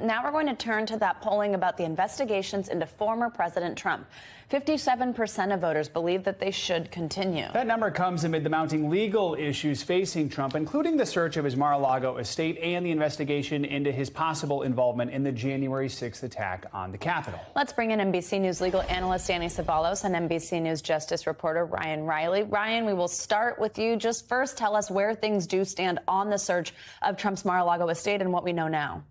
Now we're going to turn to that polling about the investigations into former President Trump. 57% of voters believe that they should continue. That number comes amid the mounting legal issues facing Trump, including the search of his Mar-a-Lago estate and the investigation into his possible involvement in the January 6th attack on the Capitol. Let's bring in NBC News legal analyst Danny Cevallos and NBC News justice reporter Ryan Reilly. Ryan, we will start with you. Just first tell us where things do stand on the search of Trump's Mar-a-Lago estate and what we know now.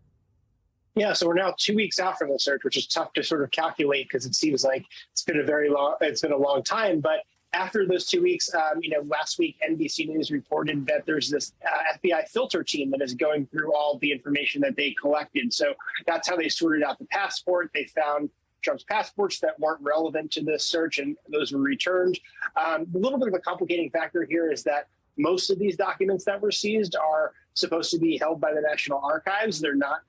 Yeah, so we're now 2 weeks out from the search, which is tough to sort of calculate because it seems like it's been a long time. But after those 2 weeks, last week, NBC News reported that there's this FBI filter team that is going through all the information that they collected. So that's how they sorted out the passport. They found Trump's passports that weren't relevant to this search, and those were returned. A little bit of a complicating factor here is that most of these documents that were seized are supposed to be held by the National Archives. They're not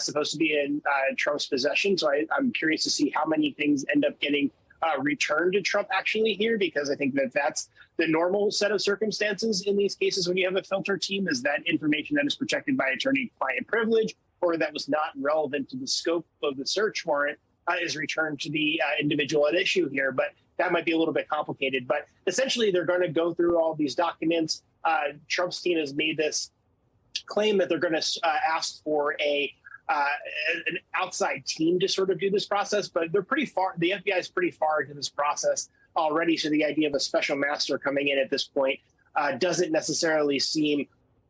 supposed to be in Trump's possession. So I'm curious to see how many things end up getting returned to Trump actually here, because I think that that's the normal set of circumstances in these cases when you have a filter team, is that information that is protected by attorney-client privilege or that was not relevant to the scope of the search warrant is returned to the individual at issue here. But that might be a little bit complicated. But essentially, they're going to go through all these documents. Trump's team has made this claim that they're going to ask for an outside team to sort of do this process, but they're pretty far. The FBI is pretty far into this process already. So the idea of a special master coming in at this point doesn't necessarily seem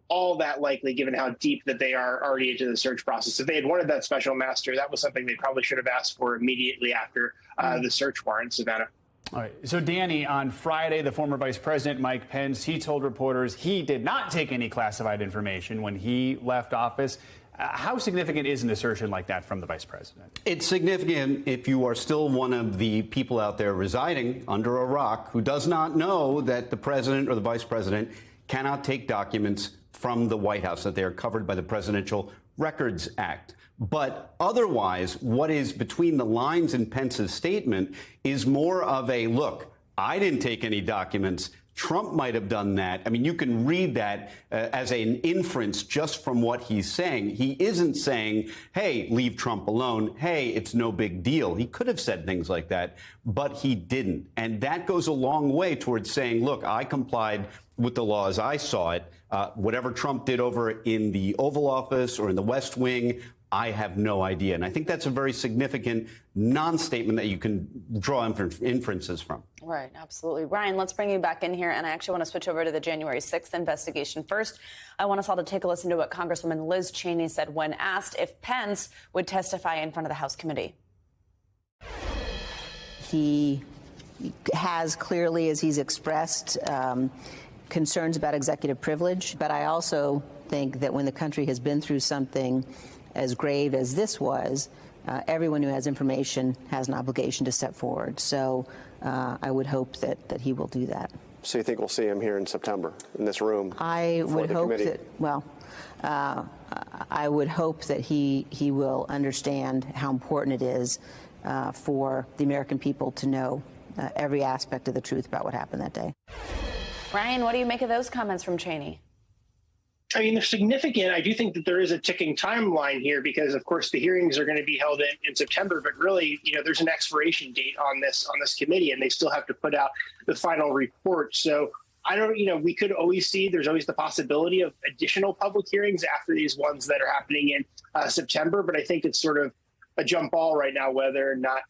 all that likely, given how deep that they are already into the search process. If they had wanted that special master, that was something they probably should have asked for immediately after the search warrant, Savannah. All right. So, Danny, on Friday, the former Vice President Mike Pence, he told reporters he did not take any classified information when he left office. How significant is an assertion like that from the vice president? It's significant if you are still one of the people out there residing under a rock who does not know that the president or the vice president cannot take documents from the White House, that they are covered by the Presidential Records Act. But otherwise, what is between the lines in Pence's statement is more of a, look, I didn't take any documents. Trump might have done that. I mean, you can read that as an inference just from what he's saying. He isn't saying, hey, leave Trump alone. Hey, it's no big deal. He could have said things like that, but he didn't. And that goes a long way towards saying, look, I complied with the law as I saw it. Whatever Trump did over in the Oval Office or in the West Wing, I have no idea. And I think that's a very significant non-statement that you can draw inferences from. Right, absolutely. Ryan, let's bring you back in here. And I actually want to switch over to the January 6th investigation. First, I want us all to take a listen to what Congresswoman Liz Cheney said when asked if Pence would testify in front of the House committee. He has clearly, as he's expressed, concerns about executive privilege. But I also think that when the country has been through something as grave as this was, everyone who has information has an obligation to step forward. So I would hope that he will do that. So you think we'll see him here in September in this room? I would hope that, well, I would hope that he will understand how important it is for the American people to know every aspect of the truth about what happened that day. Ryan, what do you make of those comments from Cheney? I mean, they're significant. I do think that there is a ticking timeline here because, of course, the hearings are going to be held in September. But really, there's an expiration date on this committee, and they still have to put out the final report. So I don't, we could always see there's always the possibility of additional public hearings after these ones that are happening in September. But I think it's sort of a jump ball right now whether or not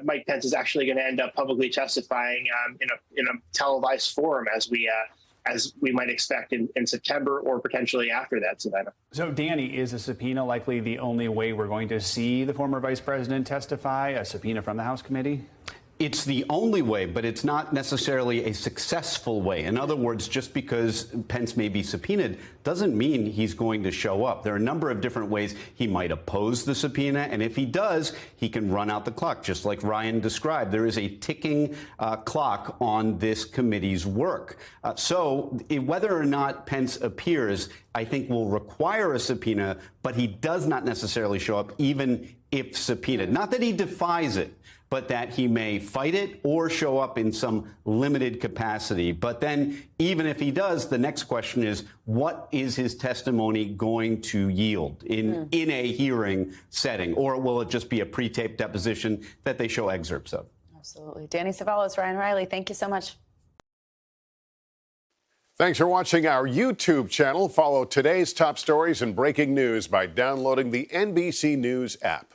Mike Pence is actually going to end up publicly testifying in a televised forum as we might expect in September or potentially after that, Savannah. So, Danny, is a subpoena likely the only way we're going to see the former vice president testify, a subpoena from the House committee? It's the only way, but it's not necessarily a successful way. In other words, just because Pence may be subpoenaed doesn't mean he's going to show up. There are a number of different ways he might oppose the subpoena, and if he does, he can run out the clock, just like Ryan described. There is a ticking clock on this committee's work. So whether or not Pence appears, I think will require a subpoena, but he does not necessarily show up even if subpoenaed. Not that he defies it, but that he may fight it or show up in some limited capacity. But then even if he does, the next question is, what is his testimony going to yield in a hearing setting? Or will it just be a pre-taped deposition that they show excerpts of? Absolutely. Danny Cevallos, Ryan Reilly, thank you so much. Thanks for watching our YouTube channel. Follow today's top stories and breaking news by downloading the NBC News app.